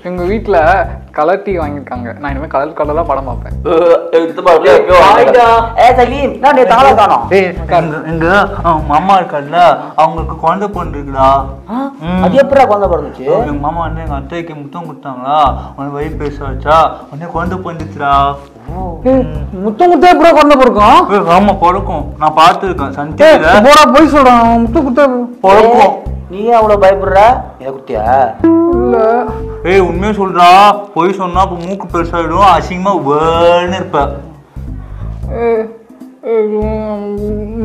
எங்க வீட்டுல colour TV வாங்கியிருக்காங்க. நான் இனிமே கலர் கலரா படம் பார்ப்பேன். எங்க மாமா இருக்காருல்ல, அவங்களுக்கு குழந்தை பிறந்துருக்குடா. அது எப்படா குழந்தை பிறந்துச்சு? எங்க மாமா வந்து எங்க அத்தைக்கு முத்தம் கொடுத்தாங்களா, உனக்கு வயிறு பேச வச்சா உடனே குழந்தை பிறந்துச்சுடா. முத்தம் முத்தம் எப்படா குழந்தை பிறக்கும்? ஆமா பிறக்கும், நான் பார்த்துருக்கேன். சந்தியில போடா போய் சொல்றான். முத்தம் குத்த பிறக்கும். நீ அவ்வளவு பயப்படுற? இதை குத்தியா? இல்ல உண்மையா சொல்றா, போய் சொன்னா அப்ப மூக்கு பெருசாயிடும், அசிங்கமா வேன்னு இருப்ப.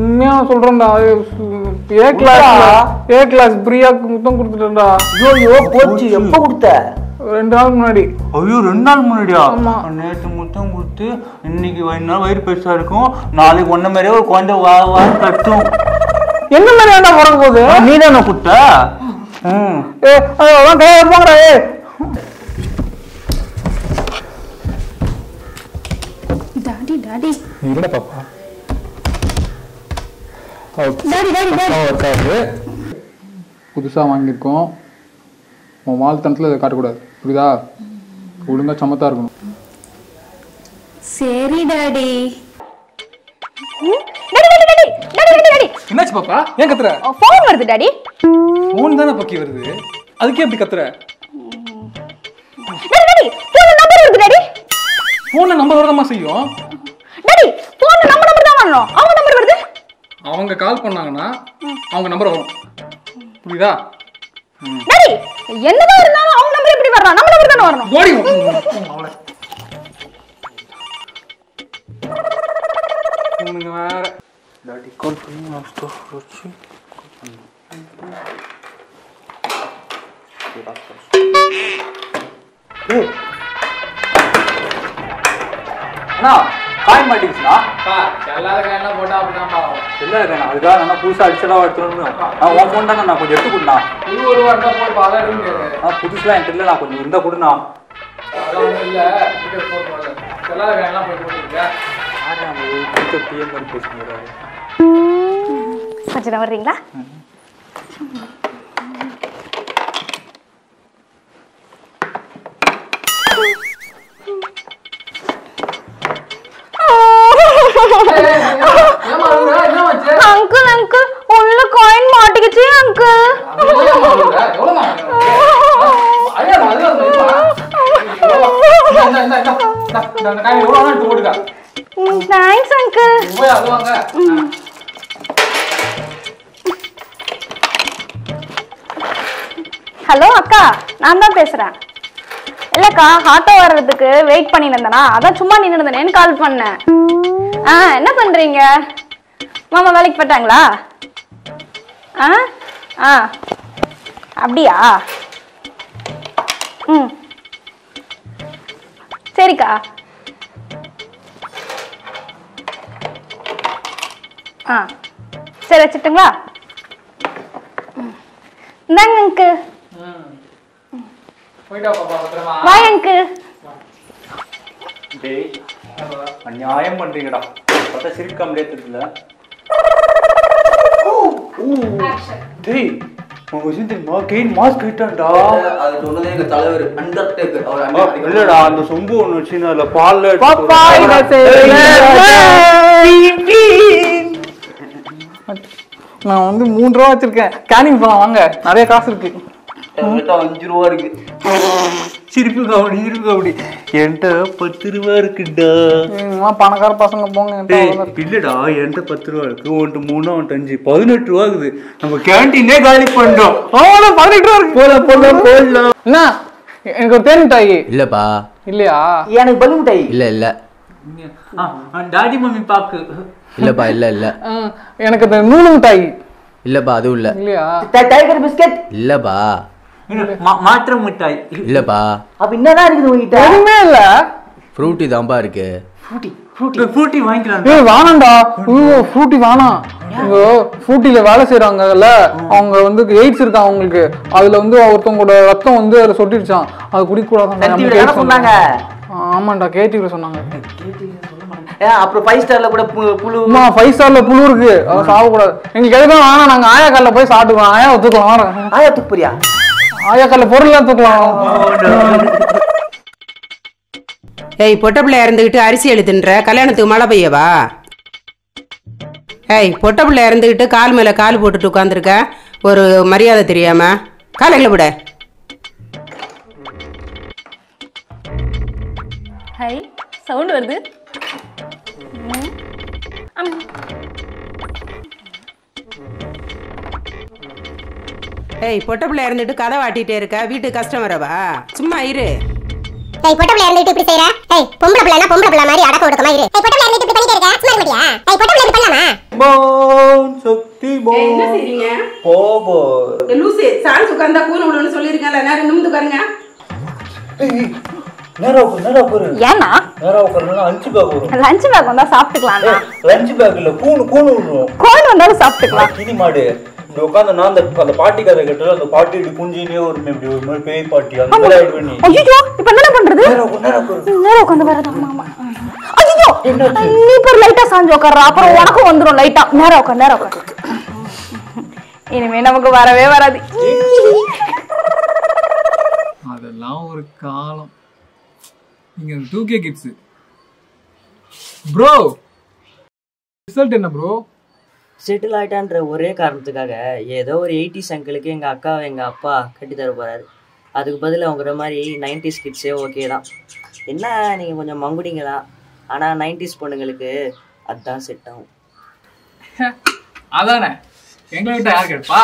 உண்மையா சொல்றேன்டா. ஏ கிளாஸ் பிரியாக்கு முத்தம் கொடுத்துட்டேன்டா. ஐயோ போச்சு. எப்ப கொடுத்த? 2 நாள் முன்னாடி. ஐயோ 2 நாள் முன்னாடியா? நேற்று முத்தம் கொடுத்து இன்னைக்கு வயிறு பெருசா இருக்கும், நாளைக்கு ஒன்ன மாதிரியே ஒரு குழந்தை வான்னு கட்டும். என்ன மாதிரி வேண்டாம் பிறக்க போகுது? நீ தானே குத்த? போங்கடா. டாடி டாடி இல்ல பாப்பா. புதுசா வாங்கியிருக்கோம். உன் வாழ்த்தனத்துல இதை காட்டக்கூடாது, புரியுதா? ஒழுங்கா சமத்தா இருக்கணும். சரி டாடி. என்னாச்சு பாப்பா? ஏன் கத்துற? ஃபோன் வருது டாடி. ஃபோன் தானே பக்கி வருது, அதுக்கே எப்படி கத்துற? டாடி ஃபோன்ல நம்பர் வருது டாடி. ஃபோன்ல நம்பர் வரதாமா செய்யும் டாடி. ஃபோன்ல நம்ம நம்பர் தான் வரணும். அவங்க நம்பர் வருது. அவங்க கால் பண்ணாங்கன்னா அவங்க நம்பர் வரும், புரியுதா? டாடி என்னதான் இருந்தாலும் அவங்க நம்பர் எப்படி வரணும்? நம்ம நம்பர் தானே வரணும். ஓடி உனக்கு வேற டாடி கால் பண்ணி நாஸ்தா வச்சு அண்ணா காய் மாட்டேங்குச்சுண்ணா. எல்லாரும் போட்டா அப்படிதான் இல்லை இருக்கேண்ணா, அதுக்காக நான் புதுசாக அடிச்சலாம் எடுத்துன்னு உன் ஃபோன் தானே நான் கொஞ்சம் எடுத்து கொடுண்ணா. ஒரு வாரம் போட்டு பார்த்தா புதுசுலாம் என்கிட்ட இல்லை, நான் கொஞ்சம் இருந்தால் கொடுண்ணா. இல்ல எல்லாரும் போய் போட்டுருக்கேன். கொஞ்சம் வர்றீங்களா? அங்கிள் அங்கிள் உள்ள காயின் மாட்டிக்கிச்சு அங்கிள். Thanks uncle. ஹலோ அக்கா, நான் தான் பேசுறேன். இல்லக்கா ஆட்டோ வர்றதுக்கு வெயிட் பண்ணிட்டு இருந்தேனா, அதான் சும்மா நின்று இருந்தேன்னு கால் பண்ணேன். என்ன பண்றீங்க? மாமா வேலைக்கு போட்டாங்களா? அப்படியா? சரிக்கா. சரி வச்சுட்டுங்களா? இந்தாங்க அங்கிள். Bye uncle. அநியாயம் பண்றீங்கடா, பார்த்தா சிரிக்க முடியாதுல. டேய் உங்க சிந்தமா கெயின் மாஸ்க் கிட்டான்டா. அது சொன்னதே எங்க தலைவர் அண்டர்டேக்கர். அவர் இல்லடா, அந்த சொம்பு ஒன்னு வச்சினா அதுல பால்ல நான் வந்து 3 ரூபா வச்சிருக்கேன். கேனிங் போலாம் வாங்க, நிறைய காசு இருக்கு. 5 ரூபா இருக்கு. சிரிப்பு கபடி சிரிப்பு கபடி. என்கிட்ட 10 ரூபா இருக்குடா. பணக்கார பசங்க போங்க. இல்லடா, என்கிட்ட 10 ரூபா இருக்கு. ஒன்று 3 ஒன்று 5 18 ரூபா இருக்குது. நம்ம கேண்டீனே காலி பண்றோம். 18 ரூபா இருக்கு. போடலாம். என்ன எனக்கு ஒரு தேன் மிட்டாய் இல்லப்பா. இல்லையா? எனக்கு பலூன் மிட்டாய். இல்ல டாடி மம்மி பாக்கு. இல்லப்பா. இல்ல எனக்கு அந்த நூலு மிட்டாய். இல்லப்பா அதுவும் இல்ல. இல்லையா? Tiger biscuit. இல்லப்பா. மாத்திரை மிட்டாய். இல்லப்பா. அப்ப என்னதான் இருக்குது உங்ககிட்ட? எதுவுமே இல்ல. ஃப்ரூட்டி தான்பா இருக்கு. ஃப்ரூட்டி வாங்கிக்கலாம். வேணாம்டா. ஃப்ரூட்டி வேணாம். ஃப்ரூட்டில வேலை செய்யறாங்கல்ல, அவங்க வந்து எய்ட்ஸ் இருக்கா அவங்களுக்கு. அதுல வந்து ஒருத்தவங்களோட ரத்தம் வந்து அதுல சொட்டிடுச்சான். அது குடிக்க கூடாது சொன்னாங்க. ஆமாண்டா, கேடிவில சொன்னாங்க. அப்புறம் 5 ஸ்டார்ல கூட புழு. 5 ஸ்டார்ல புழு இருக்கு, அதை சாப்பிட கூடாது. எங்களுக்கு எதுவும் வேணாம், நாங்க ஆயா காலில் போய் சாப்பிட்டுக்கலாம். ஆயா ஒத்துக்கலாம். ஆயா துப்புரியா? ஆயா கால பொருள்லாம் தூக்கலாம். ஏய் பொட்ட பிள்ளை இறந்துக்கிட்டு அரிசி எழுதுன்ற கல்யாணத்துக்கு மழை பெய்யவா? ஏய் பொட்ட பிள்ளை இறந்துக்கிட்டு கால் மேலே கால் போட்டுட்டு உட்காந்துருக்க, ஒரு மரியாதை தெரியாம காலைகளை விட. ஹை சவுண்ட் வருது. ஏய் பொட்ட பிள்ளை இறந்துட்டு கதை வாட்டிகிட்டே இருக்க, வீட்டுக்கு கஷ்டம் வரவா? சும்மா இரு. ஏய் பொட்ட பிள்ளை இறந்துட்டு இப்படி செய்ற? ஏய் பொம்பளை பிள்ளைனா பொம்பளை பிள்ளை மாதிரி அடக்க ஒடுக்கமா இரு. ஏய் பொட்ட பிள்ளை இறந்துட்டு இப்படி பண்ணிட்டே இருக்க, சும்மா இருக்க மாட்டியா? ஏய் பொட்ட பிள்ளை இப்படி பண்ணலாமா? போன் சக்தி ஏய் என்ன போன் செய்றீங்க? போபோ லூசு சான்ஸ் உட்கார்ந்தா கூல விடுன்னு சொல்லிருக்கேன்ல, நேரம் நிமிந்து உட்காருங்க. நேரா உட்காரு ஏன்னா நேரா உட்காருனா லஞ்ச் பேக் வரும். லஞ்ச் பேக் வந்தா சாப்பிட்டுக்கலாம். லஞ்ச் பேக் இல்ல கூணு வரும். கோன் வந்தாலும் சாப்பிட்டுக்கலாம். கிளி மாடு இந்த உட்காந்து அந்த பாட்டி கதை கேட்டாலும் அந்த பாட்டி இப்படி குஞ்சினே ஒரு இப்படி ஒரு மாதிரி பேய் பாட்டி அந்த மாதிரி ஆயிடுவே நீ. ஐயோ இப்ப என்ன பண்றது? நேரா உட்காந்து வரதா மாமா. ஐயோ நீ இப்ப லைட்டா சாஞ்சு உட்கார்றா, அப்புறம் உனக்கும் வந்துரும் லைட்டா. நேரா உட்கார். இனிமே நமக்கு வரவே வராது. அதெல்லாம் ஒரு காலம். நீங்க 2K கிட்ஸ் ப்ரோ. ரிசல்ட் என்ன ப்ரோ? செட்டில் ஆகிட்டான்ற ஒரே காரணத்துக்காக ஏதோ ஒரு 80s அங்கிளுக்கு எங்கள் அக்காவை எங்கள் அப்பா கட்டித்தர போகிறாரு. அதுக்கு பதில் அவங்கிற மாதிரி 90s கிட்ஸே ஓகே தான். என்ன நீங்கள் கொஞ்சம் மங்குடிங்க தான், ஆனால் 90s பொண்ணுங்களுக்கு அதுதான் செட் ஆகும். அதானே எங்களை விட்ட யார் கேட்பா?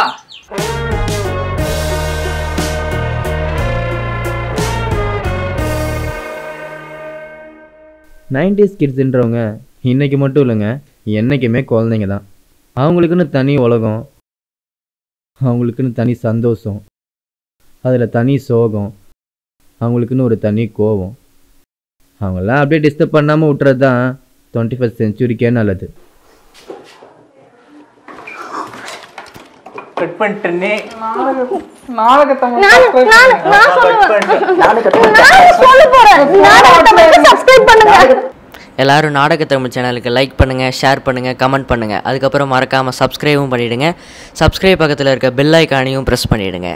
நைன்டிஸ் கிட்ஸுன்றவங்க இன்னைக்கு மட்டும் இல்லைங்க, என்றைக்குமே குழந்தைங்க தான். அவங்களுக்குன்னு தனி உலகம், அவங்களுக்குன்னு தனி சந்தோஷம், அதில் தனி சோகம், அவங்களுக்குன்னு ஒரு தனி கோபம். அவங்களாம் அப்படியே டிஸ்டர்ப் பண்ணாமல் விட்டுறது தான் 21st செஞ்சுரிக்கே நல்லது. கட் பண்ணிட்டேனே நாடகத்தை சப்ஸ்கிரைப் பண்ணுங்க. எல்லாரும் நாடக தமிழ் சேனலுக்கு லைக் பண்ணுங்கள், ஷேர் பண்ணுங்கள், கமெண்ட் பண்ணுங்கள். அதுக்கப்புறம் மறக்காமல் சப்ஸ்கிரைபும் பண்ணிவிடுங்க. சப்ஸ்கிரைப் பக்கத்தில் இருக்க பெல் ஐக்கானையும் ப்ரெஸ் பண்ணிவிடுங்க.